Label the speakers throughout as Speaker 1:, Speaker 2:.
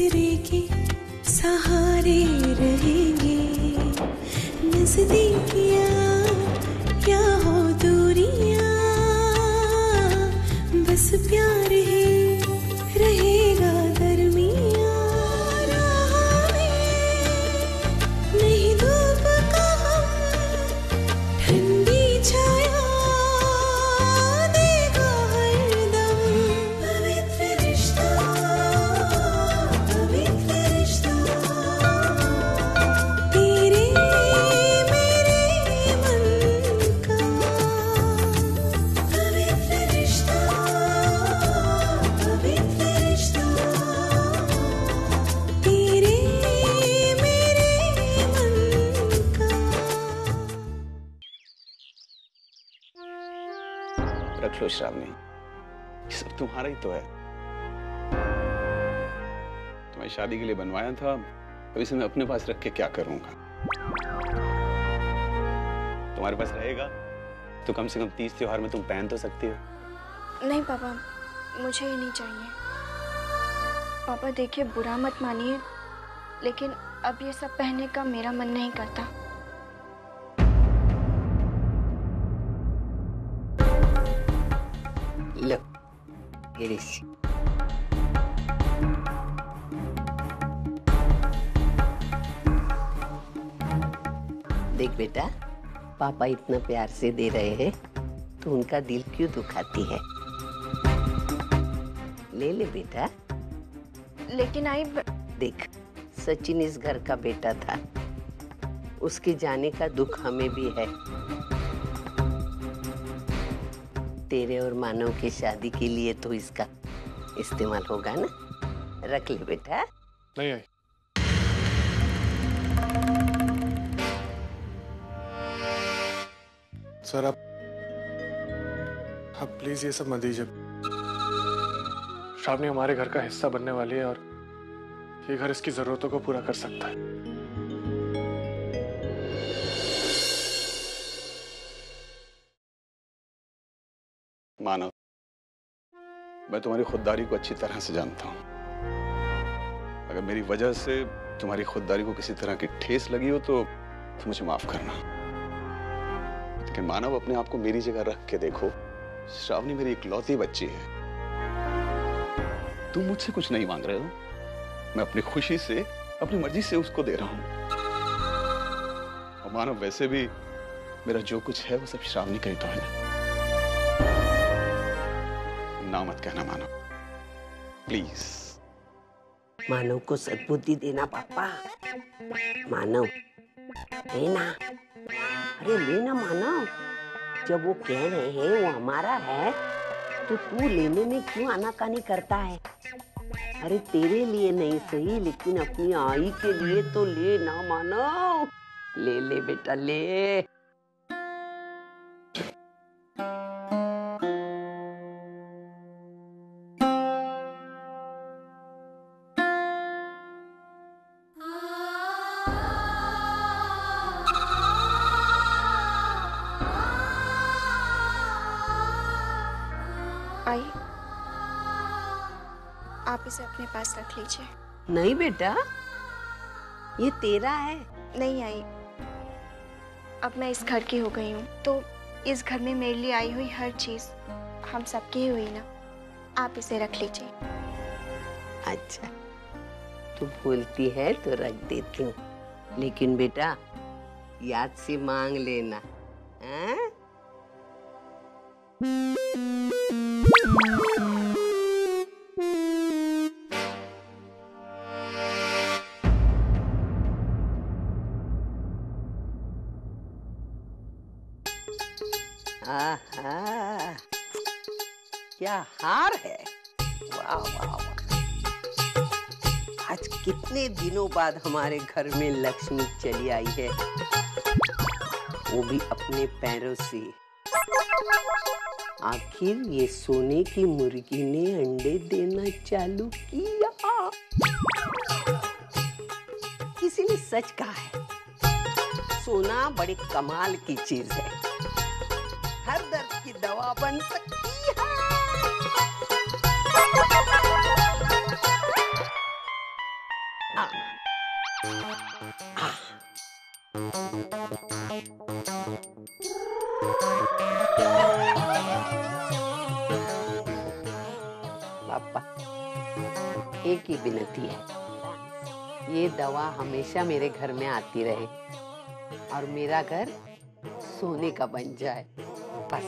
Speaker 1: दूसरे के सहारे रहेंगे। नजदीकियां क्या हो दूरियां, बस प्यार ही रहेगा दरमियां। राह में नहीं धूप का ठंडी छाया देगा हरदम। पवित्र रिश्ता, पवित्र रिश्ता, तेरे मेरे मन का। पवित्र रिश्ता, पवित्र रिश्ता, तेरे मेरे मन का।
Speaker 2: रख लो श्रावणी, ये सब तुम्हारा ही तो है। तुम्हें शादी के लिए बनवाया था, अब इसे मैं अपने पास रख के क्या करूंगा। तुम्हारे पास रहेगा तो कम से कम 30 त्योहार में तुम पहन तो सकती हो।
Speaker 3: नहीं पापा, मुझे ये नहीं चाहिए। पापा देखिए, बुरा मत मानिए, लेकिन अब ये सब पहनने का मेरा मन नहीं करता।
Speaker 4: लो गिरीश, देख बेटा, पापा इतना प्यार से दे रहे हैं तो उनका दिल क्यों दुखाती है। ले ले बेटा।
Speaker 3: लेकिन आई
Speaker 4: देख, सचिन इस घर का बेटा था, उसके जाने का दुख हमें भी है। तेरे और मानव की शादी के लिए तो इसका इस्तेमाल होगा ना। रख ले बेटा।
Speaker 5: नहीं आई। सर आप प्लीज ये सब मत दीजिए। श्रावणी हमारे घर का हिस्सा बनने वाली है और ये घर इसकी जरूरतों को पूरा कर सकता है।
Speaker 2: मानव, मैं तुम्हारी खुददारी को अच्छी तरह से जानता हूं। अगर मेरी वजह से तुम्हारी खुददारी को किसी तरह की ठेस लगी हो तो मुझे माफ करना। लेकिन मानव, अपने आप को मेरी जगह रख के देखो। श्रावणी मेरी इकलौती बच्ची है। तुम मुझसे कुछ नहीं मांग रहे हो, मैं अपनी खुशी से, अपनी मर्जी से उसको दे रहा हूं। और मानव, वैसे भी मेरा जो कुछ है वो सब श्रावणी का ही तो है। ना मत कहना मानव, प्लीज।
Speaker 4: मानव को सद्बुद्धि देना पापा। मानव लेना, अरे लेना मानव। जब वो कह रहे हैं वो हमारा है तो तू लेने में क्यों आनाकानी करता है। अरे तेरे लिए नहीं सही, लेकिन अपनी आई के लिए तो ले ना मानव। ले ले बेटा ले।
Speaker 3: आई, आप इसे अपने पास रख लीजिए।
Speaker 4: नहीं बेटा, ये तेरा है।
Speaker 3: नहीं आई, अब मैं इस घर की हो गई हूँ तो इस घर में मेरे लिए आई हुई हर चीज हम सबकी ही हुई ना। आप इसे रख लीजिए।
Speaker 4: अच्छा, तू बोलती है तो रख देती हूँ, लेकिन बेटा याद से मांग लेना। हाँ? आहा, क्या हार है। वाह वाह वाह। आज कितने दिनों बाद हमारे घर में लक्ष्मी चली आई है, वो भी अपने पैरों से। आखिर ये सोने की मुर्गी ने अंडे देना चालू किया। किसी ने सच कहा है, सोना बड़े कमाल की चीज है, हर दर्द की दवा बन सकती है। आ, आ। पापा, एक ही विनती है, ये दवा हमेशा मेरे घर में आती रहे और मेरा घर सोने का बन जाए, बस।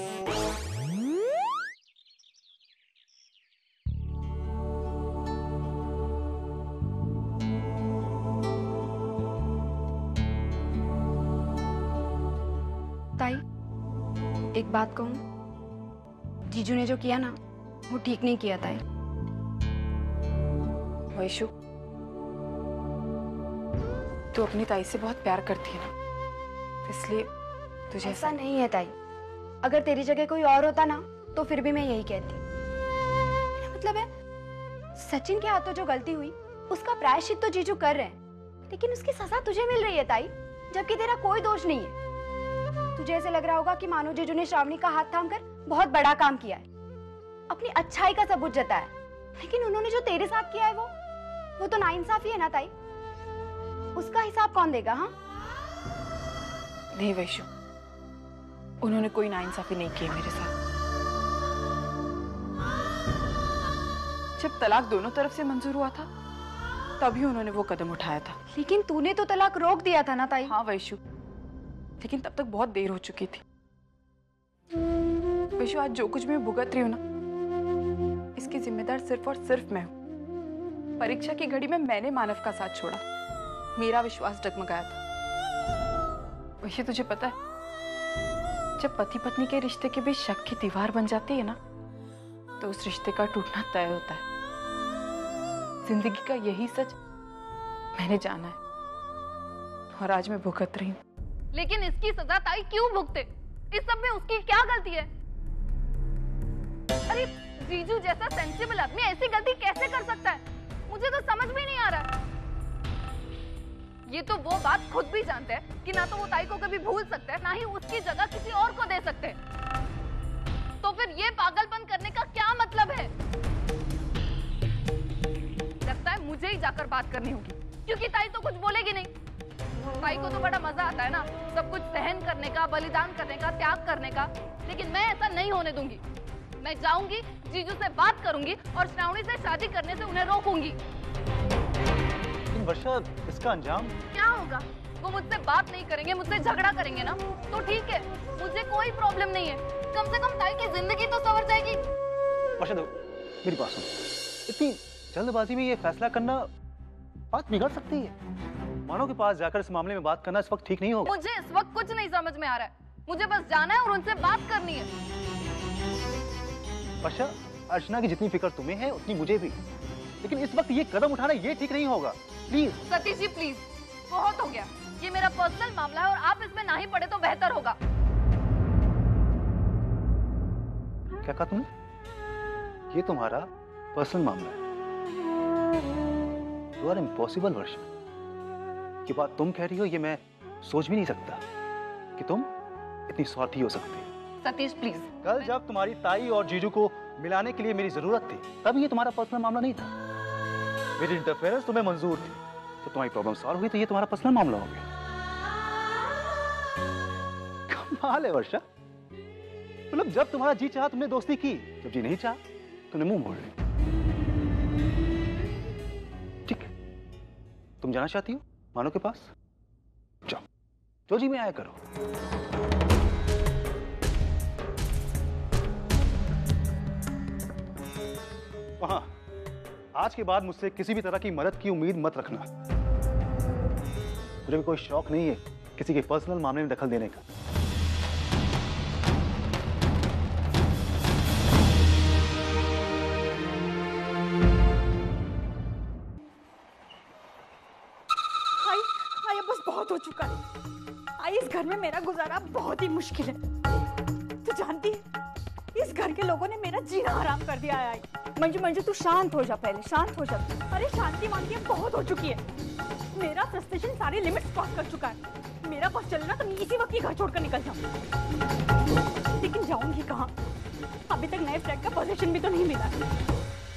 Speaker 3: ताई, एक बात कहूँ, जीजू ने जो किया ना वो ठीक नहीं किया ताई।
Speaker 6: वैशु, तू अपनी ताई से बहुत प्यार करती है ना, इसलिए तुझे
Speaker 3: ऐसा नहीं है ताई, अगर तेरी जगह कोई और होता ना तो फिर भी मैं यही कहती। मेरा मतलब है, सचिन के हाथों जो गलती हुई उसका प्रायश्चित तो जीजू कर रहे हैं, लेकिन उसकी सजा तुझे मिल रही है ताई, जबकि तेरा कोई दोष नहीं है। तुझे ऐसे लग रहा होगा कि मानो जीजू ने श्रावणी का हाथ थामकर बहुत बड़ा काम किया है, अपनी अच्छाई का सबूत जताया, लेकिन उन्होंने जो तेरे साथ किया है वो तो नाइंसाफी है ना ताई। उसका हिसाब कौन देगा? हाँ
Speaker 6: नहीं वैशु, उन्होंने कोई नाइंसाफी नहीं की मेरे साथ। जब तलाक दोनों तरफ से मंजूर हुआ था तभी उन्होंने वो कदम उठाया था।
Speaker 3: लेकिन तूने तो तलाक रोक दिया था ना ताई।
Speaker 6: हाँ वैशु, लेकिन तब तक बहुत देर हो चुकी थी। वैशु, आज जो कुछ मैं भुगत रही हूँ ना, इसकी जिम्मेदार सिर्फ और सिर्फ मैं हूँ। परीक्षा की घड़ी में मैंने मानव का साथ छोड़ा, मेरा विश्वास डगमगाया था। वैसे तुझे पता है, जब पति पत्नी के रिश्ते के बीच शक की दीवार बन जाती है ना, तो उस रिश्ते का टूटना तय होता है। जिंदगी का यही सच मैंने जाना है और आज मैं भुगत रही हूँ।
Speaker 7: लेकिन इसकी सजा ताई क्यों भुगते? इस सब में उसकी क्या गलती है? अरे जीजू जैसा सेंसिबल आदमी ऐसी गलती कैसे कर सकता है? मुझे तो समझ में नहीं आ रहा। ये तो वो बात खुद भी जानते हैं कि ना तो वो ताई को कभी भूल सकते हैं, ना ही उसकी जगह किसी और को दे सकते हैं। तो फिर ये पागलपन करने का क्या मतलब है? लगता है मुझे ही जाकर बात करनी होगी, क्योंकि ताई तो कुछ बोलेगी नहीं। ताई को तो बड़ा मजा आता है ना सब कुछ सहन करने का, बलिदान करने का, त्याग करने का, लेकिन मैं ऐसा नहीं होने दूंगी। मैं जाऊंगी, जीजू से बात करूंगी और श्रावणी से शादी करने से उन्हें रोकूंगी।
Speaker 8: वर्षा, इसका अंजाम
Speaker 7: क्या होगा? वो मुझसे बात नहीं करेंगे, मुझसे झगड़ा करेंगे ना, तो ठीक है, मुझे कोई प्रॉब्लम नहीं है। कम से कम ताई की जिंदगी तो संवर जाएगी।
Speaker 8: वर्षा देखो, मेरी बात सुनो। इतनी जल्दबाजी में ये फैसला करना बात बिगड़ सकती है। मानो के पास जाकर इस मामले में बात करना इस वक्त ठीक नहीं होगा।
Speaker 7: मुझे इस वक्त कुछ नहीं समझ में आ रहा है, मुझे बस जाना है और उनसे बात करनी है।
Speaker 8: वर्षा, अर्चना की जितनी फिक्र तुम्हें है उतनी मुझे भी, लेकिन इस वक्त ये कदम उठाना ये ठीक नहीं होगा। प्लीज
Speaker 7: सतीश जी प्लीज, बहुत हो गया। ये मेरा पर्सनल मामला है और आप इसमें ना ही पड़े तो बेहतर होगा।
Speaker 8: क्या कहा तुमने? ये तुम्हारा पर्सनल मामला है। यू आर इम्पॉसिबल वर्षा। ये बात तुम कह रही हो ये मैं सोच भी नहीं सकता कि तुम इतनी स्वार्थी हो सकती हो।
Speaker 7: सतीश प्लीज।
Speaker 8: कल जब तुम्हारी ताई और जीजू को मिलाने के लिए मेरी जरूरत थी तब ये तुम्हारा पर्सनल मामला नहीं था। मेरी इंटरफेरेंस तुम्हें मंजूर थी तो तुम्हारी प्रॉब्लम सॉल्व हुई, तो ये तुम्हारा पर्सनल मामला हो गया। कमाल है वर्षा, मतलब जब तुम्हारा जी चाहा तुमने दोस्ती की, जब जी नहीं चाहा तुमने मुंह मोड़ लिया। ठीक है, तुम जाना चाहती हो मानो के पास? जाओ, जो जी में आया करो। वहां आज के बाद मुझसे किसी भी तरह की मदद की उम्मीद मत रखना। मुझे भी कोई शौक नहीं है किसी के पर्सनल मामले में दखल देने का।
Speaker 9: हाय, अब बस बहुत हो चुका है। आई, इस घर में मेरा गुजारा बहुत ही मुश्किल है। तू जानती है इस घर के लोगों ने मेरा जीना हराम कर दिया है। मंजू मंजू तू शांत हो जा, पहले शांत हो जा। अरे शांति मांगती है बहुत हो चुकी है। मेरा फ्रस्ट्रेशन सारे लिमिट्स क्रॉस कर चुका है। मेरा बस चलना तो मैं इसी वक्त ये घर छोड़कर निकल जाऊं, लेकिन जाऊंगी कहाँ? अभी तक नए फ्लैट का पोजीशन भी तो नहीं मिला।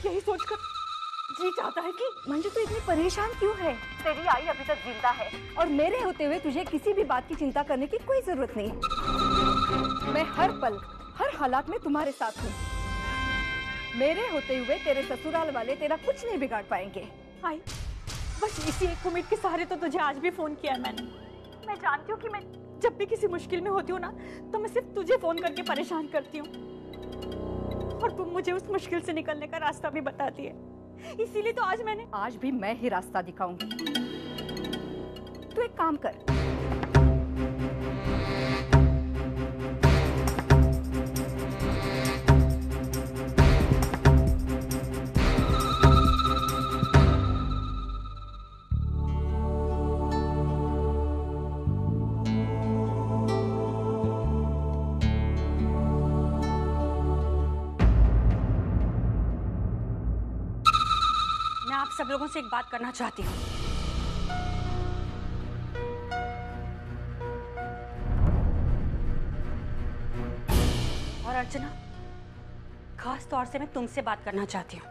Speaker 9: यही सोचकर जी चाहता है कि मंजू तू इतनी परेशान क्यों है? तेरी आई अभी तक जिंदा है और मेरे होते हुए तुझे किसी भी बात की चिंता करने की कोई जरूरत नहीं है। मैं हर पल हर हालात में तुम्हारे साथ हूँ। मेरे होते हुए तेरे ससुराल वाले तेरा कुछ नहीं बिगाड़ पाएंगे। आई, बस इसी एक उम्मीद के सहारे तो तुझे आज भी फोन किया मैंने। मैं जानती हूँ कि मैं जब भी किसी मुश्किल में होती हूँ ना, तो मैं सिर्फ तुझे फोन करके परेशान करती हूँ और तुम मुझे उस मुश्किल से निकलने का रास्ता भी बताती है। इसीलिए तो आज भी मैं ही रास्ता दिखाऊंगी। तू एक काम कर, मैं आप सब लोगों से एक बात करना चाहती हूँ। और अर्चना, खास तौर से मैं तुमसे बात करना चाहती हूँ।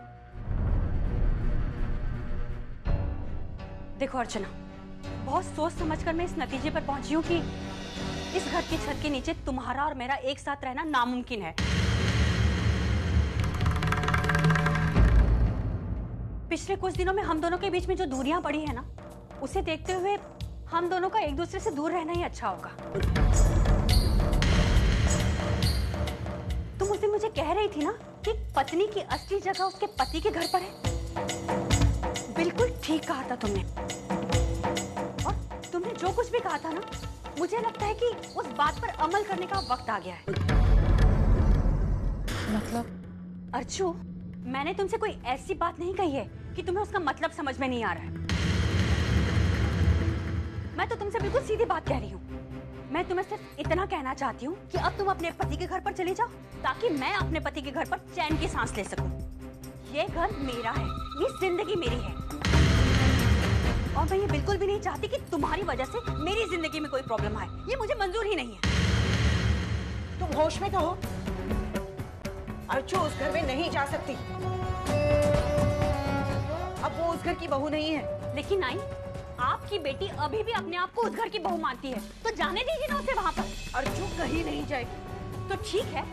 Speaker 9: देखो अर्चना, बहुत सोच समझकर मैं इस नतीजे पर पहुंची हूँ कि इस घर की छत के नीचे तुम्हारा और मेरा एक साथ रहना नामुमकिन है। पिछले कुछ दिनों में हम दोनों के बीच में जो दूरियां पड़ी है ना, उसे देखते हुए हम दोनों का एक दूसरे से दूर रहना ही अच्छा होगा। तुम उस दिन मुझे कह रही थी ना कि पत्नी की असली जगह उसके पति के घर पर है। बिल्कुल ठीक कहा था तुमने। और तुमने जो कुछ भी कहा था ना, मुझे लगता है कि उस बात पर अमल करने का वक्त आ गया है।
Speaker 6: मतलब?
Speaker 9: अर्चू, मैंने तुमसे कोई ऐसी बात नहीं कही है कि तुम्हें उसका मतलब समझ में नहीं आ रहा है। मैं तो तुमसे बिल्कुल सीधी बात कह रही हूँ। मैं तुम्हें सिर्फ इतना कहना चाहती हूँ कि अब तुम अपने पति के घर पर चले जाओ, ताकि मैं अपने पति के घर पर चैन की सांस ले सकूं। ये घर मेरा है, ये जिंदगी मेरी है, और मैं ये बिल्कुल भी नहीं चाहती कि तुम्हारी वजह से मेरी जिंदगी में कोई प्रॉब्लम आए। ये मुझे मंजूर ही नहीं है।
Speaker 10: तुम होश में तो हो? अर्चू उस घर में नहीं जा सकती। अब वो उस घर की बहू नहीं है।
Speaker 9: लेकिन आई, आपकी बेटी अभी भी अपने आप को उस घर की बहू मानती है, तो जाने दीजिए ना उसे वहाँ पर।
Speaker 10: अर्चू कहीं नहीं जाएगी।
Speaker 9: तो ठीक है,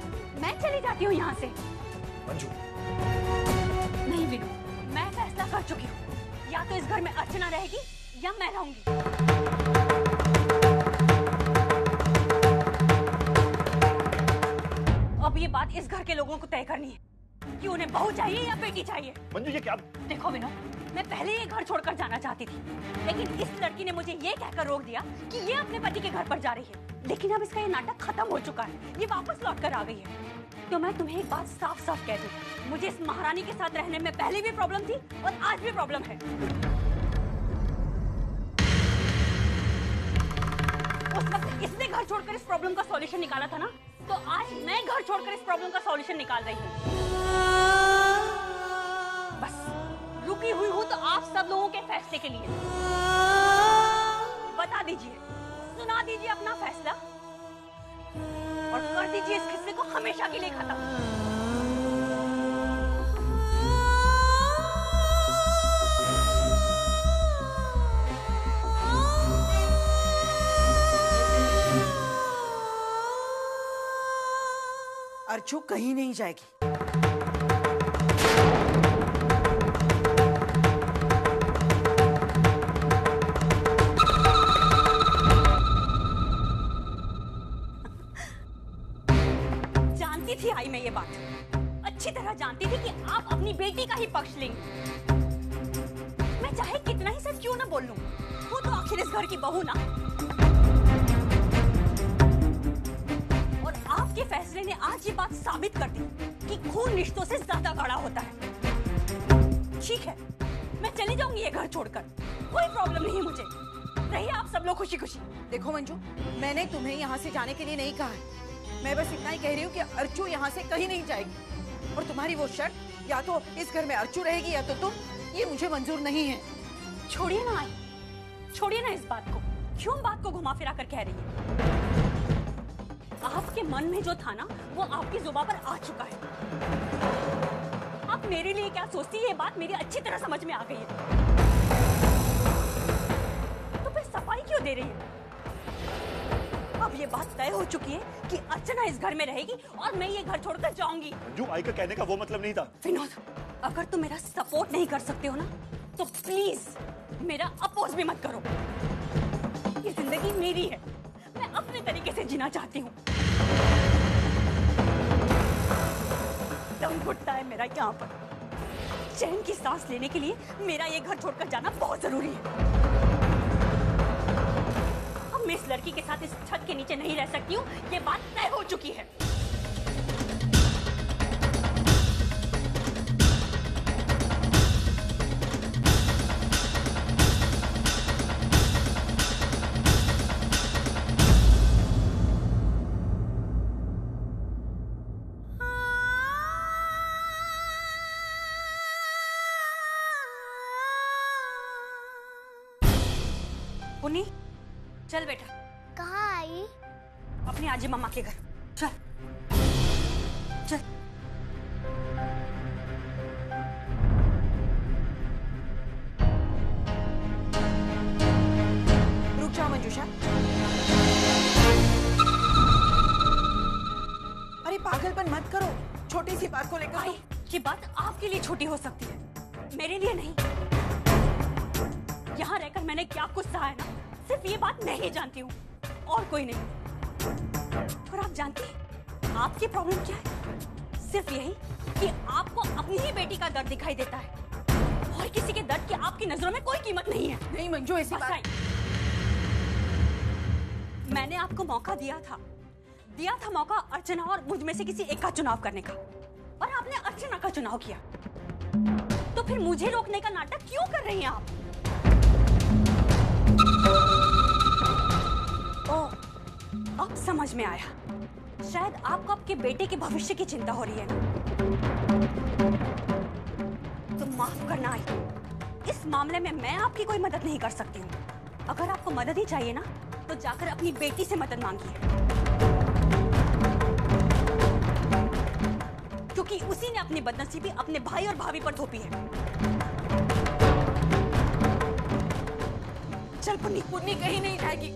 Speaker 9: मैं चली जाती हूँ यहाँ से।
Speaker 8: मंजू,
Speaker 9: नहीं विनू, मैं फैसला कर चुकी हूँ। या तो इस घर में अर्चना रहेगी या मैं रहूंगी। अब ये बात इस घर के लोगों को तय करनी है कि उन्हें बहू चाहिए या बेटी चाहिए।
Speaker 8: मंजू ये क्या?
Speaker 9: देखो विनोद, मैं पहले ये घर छोड़कर जाना चाहती थी, लेकिन इस लड़की ने मुझे ये कहकर रोक दिया कि ये अपने पति के घर पर जा रही है। लेकिन अब इसका ये नाटक खत्म हो चुका है, ये वापस लौट कर आ गई है। तो मैं तुम्हें एक बात साफ साफ कह दूं, मुझे इस महारानी के साथ रहने में पहले भी प्रॉब्लम थी और आज भी प्रॉब्लम है। उस वक्त इसने घर छोड़कर इस प्रॉब्लम का सॉल्यूशन निकाला था ना, तो आज मैं घर छोड़कर इस प्रॉब्लम का सॉल्यूशन निकाल रही हूँ। बस रुकी हुई हूँ तो आप सब लोगों के फैसले के लिए। बता दीजिए, सुना दीजिए अपना फैसला और कर दीजिए इस किस्से को हमेशा के लिए खत्म।
Speaker 10: अर्चू कहीं नहीं जाएगी।
Speaker 9: जानती थी आई मैं ये बात, अच्छी तरह जानती थी कि आप अपनी बेटी का ही पक्ष लेंगे। मैं चाहे कितना ही सच क्यों ना बोल लूं, वो तो आखिर इस घर की बहू ना। और आपके फैसले ने आज ये बात साबित कर दी कि खून रिश्तों से ज्यादा गाढ़ा होता है। ठीक है, मैं चली जाऊंगी ये घर छोड़कर, कोई प्रॉब्लम नहीं मुझे। रहिए आप सब लोग खुशी खुशी।
Speaker 10: देखो मंजू, मैंने तुम्हें यहाँ से जाने के लिए नहीं कहा है। मैं बस इतना ही कह रही हूँ कि अर्चू यहाँ से कहीं नहीं जाएगी। और तुम्हारी वो शर्त, या तो इस घर में अर्चू रहेगी या तो तुम, ये मुझे मंजूर नहीं है।
Speaker 9: छोड़िए ना आई, छोड़िए ना इस बात को। क्यों बात को घुमा फिरा कर कह रही है? आपके मन में जो था ना, वो आपकी जुबान पर आ चुका है। आप मेरे लिए क्या सोचती है ये बात मेरी अच्छी तरह समझ में आ गई है। तो फिर सफाई क्यों दे रही है? अब ये बात तय हो चुकी है कि अर्चना इस घर में रहेगी और मैं ये घर छोड़कर जाऊंगी।
Speaker 11: मंजू, आई का कहने का वो मतलब नहीं था।
Speaker 9: विनोद, अगर तुम मेरा सपोर्ट नहीं कर सकते हो ना तो प्लीज मेरा अपोज भी मत करो। ये जिंदगी मेरी है, मैं अपने तरीके से जीना चाहती हूँ। दम घुटता है मेरा यहाँ पर। चैन की सांस लेने के लिए मेरा ये घर छोड़कर जाना बहुत जरूरी है। अब मैं इस लड़की के साथ इस छत के नीचे नहीं रह सकती हूँ, ये बात तय हो चुकी है। पुन्नी, चल बेटा।
Speaker 12: कहाँ आई?
Speaker 9: अपनी आजी मम्मा के घर। चल चल।
Speaker 10: रुक जाओ मंजूषा। अरे पागलपन मत करो, छोटी सी बात को लेकर।
Speaker 9: ये बात आपके लिए छोटी हो सकती है, मेरे लिए नहीं। यहाँ रहकर मैंने क्या कुछ सहा है ना, सिर्फ ये बात मैं ही जानती हूँ और कोई नहीं। और आप जानती हैं आपकी प्रॉब्लम क्या है? सिर्फ यही कि आपको अपनी ही बेटी का दर्द दिखाई देता है और किसी के दर्द की आपकी नजरों में कोई कीमत नहीं है।
Speaker 10: नहीं मंजू, ऐसी बात।
Speaker 9: मैंने आपको मौका दिया था मौका अर्चना और मुझ में से किसी एक का चुनाव करने का, और आपने अर्चना का चुनाव किया। तो फिर मुझे रोकने का नाटक क्यों कर रही हैं आप? ओह, अब समझ में आया। शायद आपको आपके बेटे के भविष्य की चिंता हो रही है ना? तो माफ करना आई, इस मामले में मैं आपकी कोई मदद नहीं कर सकती हूँ। अगर आपको मदद ही चाहिए ना तो जाकर अपनी बेटी से मदद मांगिए, क्योंकि उसी ने अपनी बदनसीबी अपने भाई और भाभी पर थोपी है। चल पुन्नी।
Speaker 10: पुन्नी कहीं नहीं जाएगी।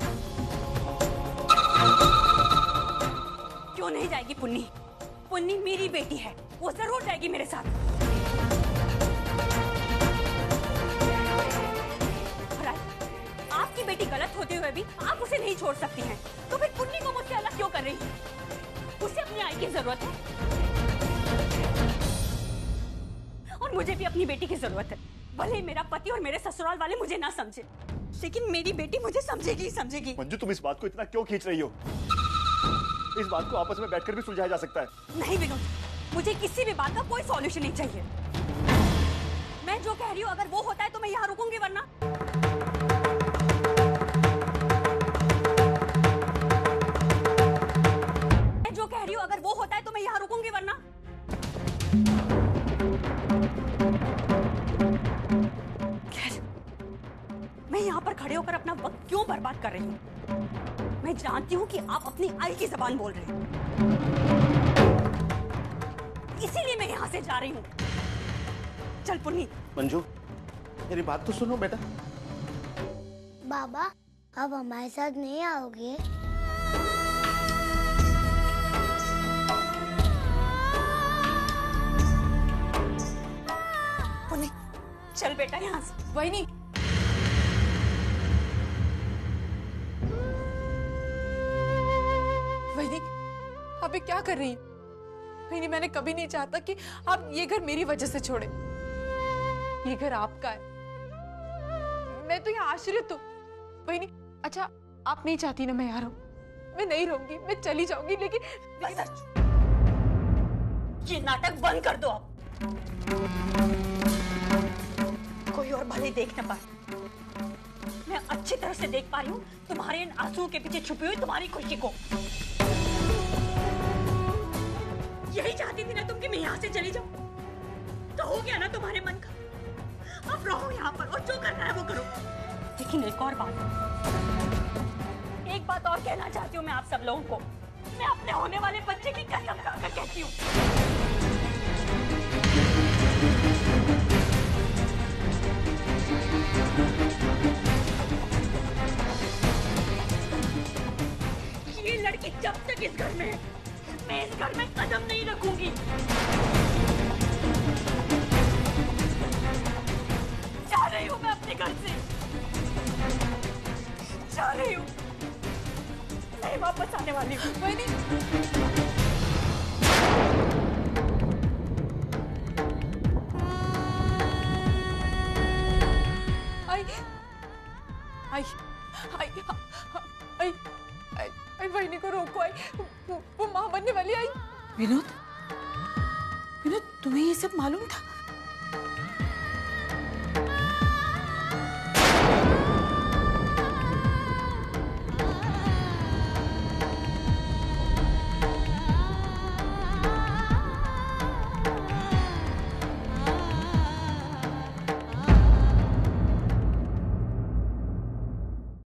Speaker 9: क्यों नहीं जाएगी पुन्नी? पुन्नी मेरी बेटी है, वो जरूर जाएगी मेरे साथ। आपकी बेटी गलत होते हुए भी आप उसे नहीं छोड़ सकती हैं, तो फिर पुन्नी को मुझसे अलग क्यों कर रही है? उसे अपनी आई की जरूरत है और मुझे भी अपनी बेटी की जरूरत है। भले मेरा पति और मेरे ससुराल वाले मुझे ना समझे, लेकिन मेरी बेटी मुझे समझेगी ही समझेगी।
Speaker 11: मंजू, तुम इस बात को इतना क्यों खींच रही हो? इस बात को आपस में बैठकर भी सुलझाया जा सकता है।
Speaker 9: नहीं विनोद, मुझे किसी भी बात का कोई सॉल्यूशन नहीं चाहिए। मैं जो कह रही हूँ अगर वो होता है तो मैं यहाँ रुकूंगी, वरना मैं यहाँ पर खड़े होकर अपना वक्त क्यों बर्बाद कर रही हूँ? मैं जानती हूँ कि आप अपनी आई की जबान बोल रहे हैं, इसीलिए मैं यहाँ से जा रही हूँ। चल पुन्नी।
Speaker 13: मंजू, मेरी बात तो सुनो बेटा।
Speaker 12: बाबा, अब हमारे साथ नहीं आओगे?
Speaker 9: पुन्नी, चल बेटा यहाँ से।
Speaker 10: वही नहीं। वही अभी क्या कर रही है? नहीं, मैंने कभी नहीं चाहता कि आप ये घर मेरी वजह से छोड़े। ये घर आपका है, मैं तो यहाँ आश्रित हूँ। वही नहीं। अच्छा, आप नहीं चाहती ना मैं यहाँ रहूं? मैं नहीं रहूंगी, मैं चली जाऊंगी। लेकिन
Speaker 9: ये नाटक बंद कर दो आप। कोई और भले देख न पाए, मैं अच्छी तरह से देख पा रही हूँ तुम्हारे इन आंसुओं के पीछे छुपी हुई तुम्हारी खुशी को। यही चाहती थी ना तुम कि मैं यहाँ से चली जाऊं? तो हो गया ना तुम्हारे मन का? अब रहो यहाँ पर और जो करना है वो करो। लेकिन एक और बात और कहना चाहती हूँ मैं आप सब लोगों को। मैं अपने होने वाले बच्चे की कसम खाकर कहती हूँ, ये लड़की जब तक इस घर में है, मैं इस घर में कदम नहीं रखूंगी। जा रही हूँ मैं अपने घर से, जा रही हूँ, नहीं वापस आने वाली हूँ।
Speaker 10: आई वहीनी को रोको। आई वो माँ बनने वाली। आई विनोद, विनोद तुम्हें ये सब मालूम था?